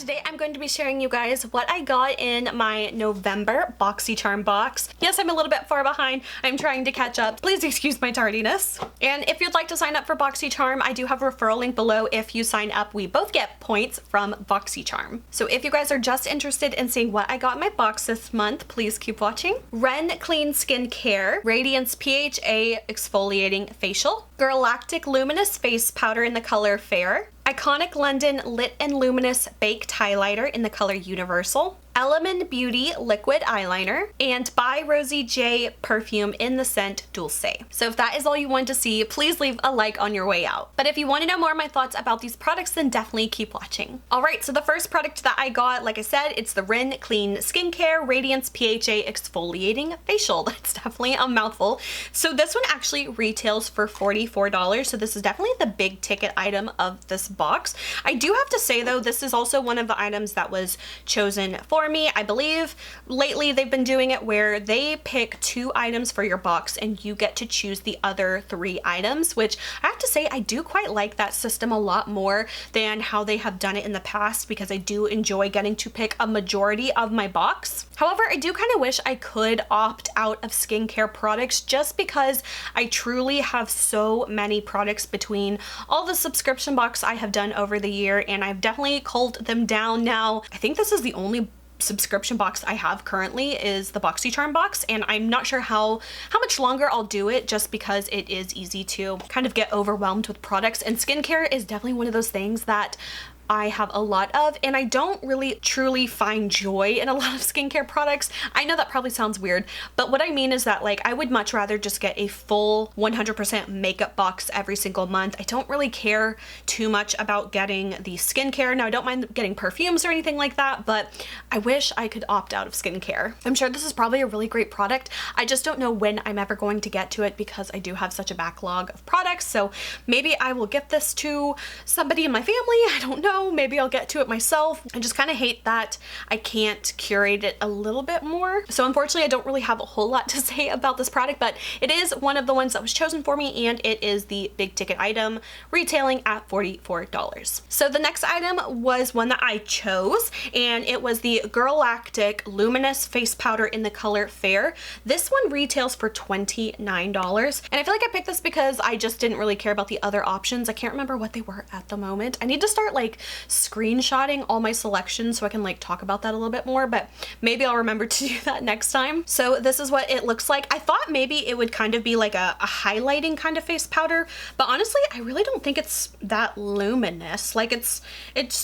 today I'm going to be sharing you guys what I got in my November Boxycharm box. Yes, I'm a little bit far behind. I'm trying to catch up. Please excuse my tardiness. And if you'd like to sign up for Boxycharm, I do have a referral link below. If you sign up, we both get points from Boxycharm. So if you guys are just interested in seeing what I got in my box this month, please keep watching. Ren Clean Skincare, Radiance PHA Exfoliating Facial, Girlactik Luminous Face Powder in the color Fair, Iconic London Lit and Luminous Baked Highlighter in the color Universal, Eleman Beauty Liquid Eyeliner, and by Rosie J Perfume in the scent Dulce. So if that is all you want to see, please leave a like on your way out. But if you want to know more of my thoughts about these products, then definitely keep watching. Alright, so the first product that I got, like I said, it's the Ren Clean Skincare Radiance PHA Exfoliating Facial. That's definitely a mouthful. So this one actually retails for $44, so this is definitely the big ticket item of this box. I do have to say though, this is also one of the items that was chosen for me. I believe lately they've been doing it where they pick 2 items for your box and you get to choose the other 3 items, which I have to say I do quite like that system a lot more than how they have done it in the past, because I do enjoy getting to pick a majority of my box. However, I do kind of wish I could opt out of skincare products just because I truly have so many products between all the subscription box I have done over the year, and I've definitely culled them down now. I think this is the only subscription box I have currently is the Boxycharm box, and I'm not sure how much longer I'll do it, just because it is easy to kind of get overwhelmed with products, and skincare is definitely one of those things that I have a lot of, and I don't really truly find joy in a lot of skincare products. I know that probably sounds weird, but what I mean is that, like, I would much rather just get a full 100% makeup box every single month. I don't really care too much about getting the skincare. Now, I don't mind getting perfumes or anything like that, but I wish I could opt out of skincare. I'm sure this is probably a really great product. I just don't know when I'm ever going to get to it, because I do have such a backlog of products. So maybe I will get this to somebody in my family. I don't know. Maybe I'll get to it myself. I just kind of hate that I can't curate it a little bit more. So unfortunately, I don't really have a whole lot to say about this product, but it is one of the ones that was chosen for me, and it is the big ticket item, retailing at $44. So the next item was one that I chose, and it was the Girlactik Luminous Face Powder in the color Fair. This one retails for $29, and I feel like I picked this because I just didn't really care about the other options. I can't remember what they were at the moment. I need to start like screenshotting all my selections so I can like talk about that a little bit more, but maybe I'll remember to do that next time. So this is what it looks like. I thought maybe it would kind of be like a highlighting kind of face powder, but honestly I really don't think it's that luminous. Like it's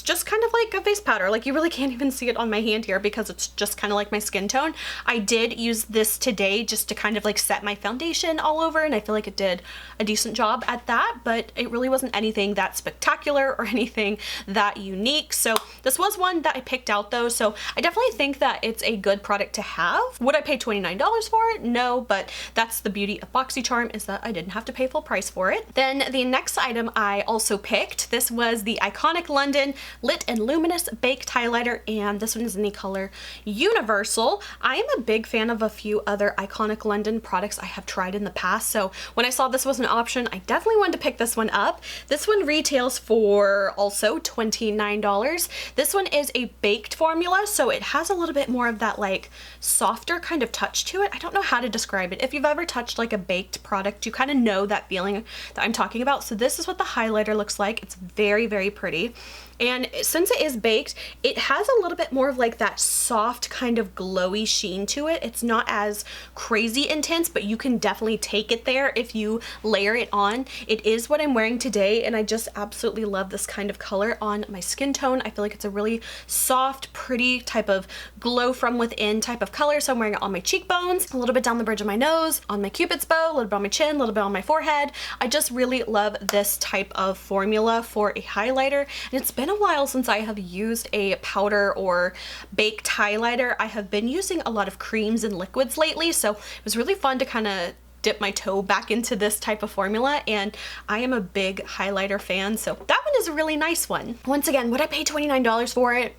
just kind of like a face powder. Like you really can't even see it on my hand here because it's just kind of like my skin tone. I did use this today just to kind of like set my foundation all over, and I feel like it did a decent job at that, but it really wasn't anything that spectacular or anything that unique. So this was one that I picked out though, so I definitely think that it's a good product to have. Would I pay $29 for it? No, but that's the beauty of Boxycharm, is that I didn't have to pay full price for it. Then the next item I also picked, this was the Iconic London Lit and Luminous Baked Highlighter, and this one is in the color Universal. I am a big fan of a few other Iconic London products I have tried in the past, so when I saw this was an option, I definitely wanted to pick this one up. This one retails for also $29. This one is a baked formula, so it has a little bit more of that like softer kind of touch to it. I don't know how to describe it. If you've ever touched like a baked product, you kind of know that feeling that I'm talking about. So this is what the highlighter looks like. It's very, very pretty. And since it is baked, it has a little bit more of like that soft kind of glowy sheen to it. It's not as crazy intense, but you can definitely take it there if you layer it on. It is what I'm wearing today, and I just absolutely love this kind of color on my skin tone. I feel like it's a really soft, pretty type of glow from within type of color. So I'm wearing it on my cheekbones, a little bit down the bridge of my nose, on my cupid's bow, a little bit on my chin, a little bit on my forehead. I just really love this type of formula for a highlighter, and it's been a while since I have used a powder or baked highlighter. I have been using a lot of creams and liquids lately, so it was really fun to kind of dip my toe back into this type of formula, and I am a big highlighter fan, so that one is a really nice one. Once again, would I pay $29 for it?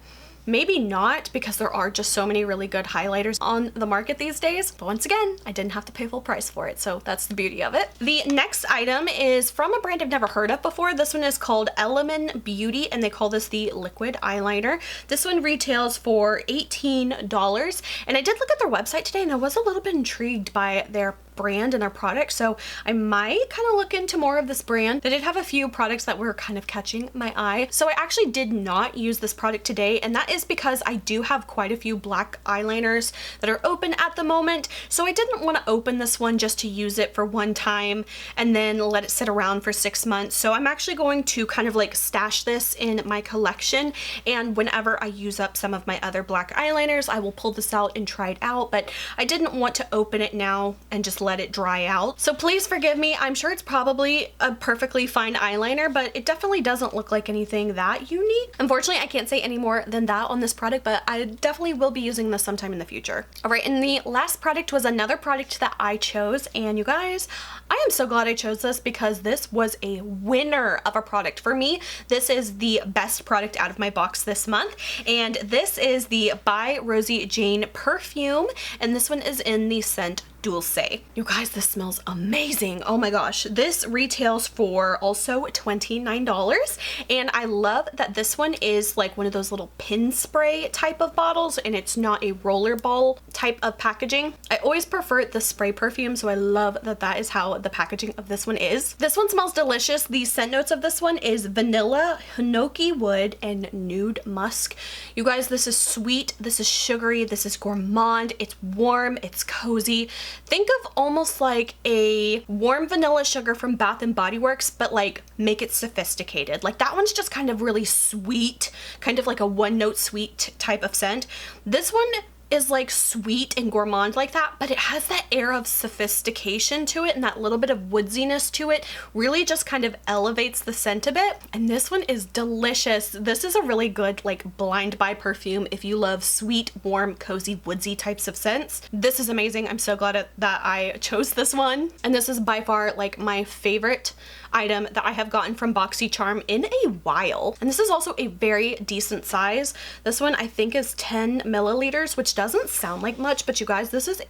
Maybe not, because there are just so many really good highlighters on the market these days. But once again, I didn't have to pay full price for it, so that's the beauty of it. The next item is from a brand I've never heard of before. This one is called Eleman Beauty, and they call this the liquid eyeliner. This one retails for $18, and I did look at their website today and I was a little bit intrigued by their brand and their product, so I might kind of look into more of this brand. They did have a few products that were kind of catching my eye, so I actually did not use this product today, and that is because I do have quite a few black eyeliners that are open at the moment, so I didn't want to open this one just to use it for one time and then let it sit around for 6 months. So I'm actually going to kind of like stash this in my collection, and whenever I use up some of my other black eyeliners, I will pull this out and try it out, but I didn't want to open it now and just let it dry out. So please forgive me. I'm sure it's probably a perfectly fine eyeliner, but it definitely doesn't look like anything that unique. Unfortunately, I can't say any more than that on this product, but I definitely will be using this sometime in the future. All right, and the last product was another product that I chose, and you guys, I am so glad I chose this because this was a winner of a product for me. This is the best product out of my box this month, and this is the by Rosie Jane perfume, and this one is in the scent Dulce. You guys, this smells amazing. Oh my gosh. This retails for also $29, and I love that this one is like one of those little pin spray type of bottles, and it's not a roller ball type of packaging. I always prefer the spray perfume, so I love that that is how the packaging of this one is. This one smells delicious. The scent notes of this one is vanilla, hinoki wood, and nude musk. You guys, this is sweet, this is sugary, this is gourmand, it's warm, it's cozy. Think of almost like a warm vanilla sugar from Bath and Body Works, but like make it sophisticated. Like that one's just kind of really sweet, kind of like a one note sweet type of scent. This one is like sweet and gourmand like that, but it has that air of sophistication to it, and that little bit of woodsiness to it really just kind of elevates the scent a bit. And this one is delicious. This is a really good like blind buy perfume if you love sweet, warm, cozy, woodsy types of scents. This is amazing. I'm so glad that I chose this one, and this is by far like my favorite item that I have gotten from Boxycharm in a while. And this is also a very decent size. This one I think is 10 milliliters, which doesn't sound like much, but you guys, this is a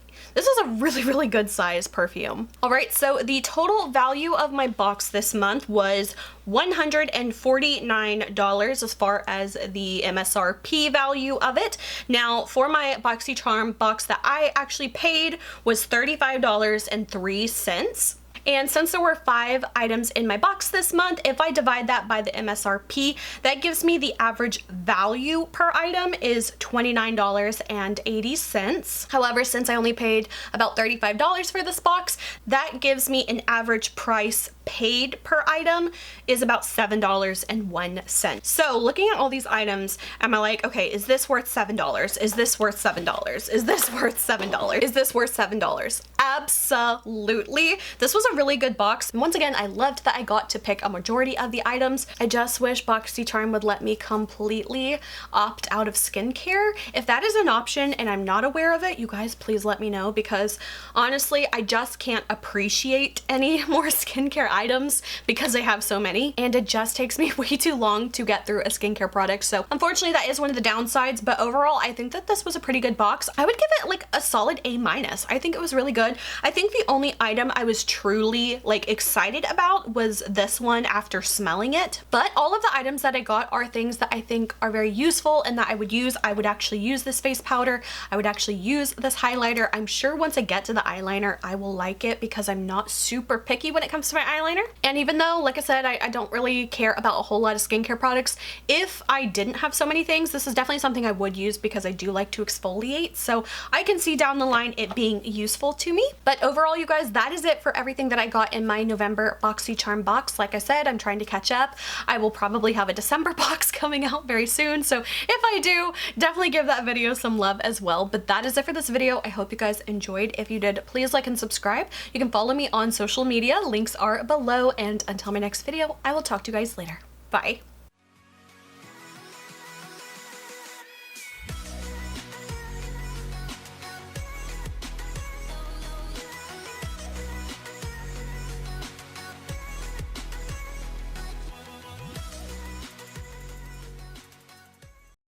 really good size perfume. All right, so the total value of my box this month was $149 as far as the MSRP value of it. Now, for my Boxycharm box that I actually paid was $35.03. And since there were 5 items in my box this month, if I divide that by the MSRP, that gives me the average value per item is $29.80. However, since I only paid about $35 for this box, that gives me an average price paid per item is about $7.01. So looking at all these items, am I like, okay, is this worth $7? Is this worth $7? Is this worth $7? Is this worth $7? Absolutely. This was a really good box. And once again, I loved that I got to pick a majority of the items. I just wish Boxycharm would let me completely opt out of skincare. If that is an option and I'm not aware of it, you guys please let me know, because honestly, I just can't appreciate any more skincare items because I have so many, and it just takes me way too long to get through a skincare product. So unfortunately, that is one of the downsides, but overall, I think that this was a pretty good box. I would give it like a solid A-. I think it was really good. I think the only item I was truly like excited about was this one after smelling it, but all of the items that I got are things that I think are very useful and that I would use. I would actually use this face powder. I would actually use this highlighter. I'm sure once I get to the eyeliner, I will like it because I'm not super picky when it comes to my eyeliner. And even though, like I said, I don't really care about a whole lot of skincare products, if I didn't have so many things, this is definitely something I would use because I do like to exfoliate. So I can see down the line it being useful to me. But overall, you guys, that is it for everything that I got in my November Boxycharm box. Like I said, I'm trying to catch up. I will probably have a December box coming out very soon. So if I do, definitely give that video some love as well. But that is it for this video. I hope you guys enjoyed. If you did, please like and subscribe. You can follow me on social media. Links are below. And until my next video, I will talk to you guys later. Bye.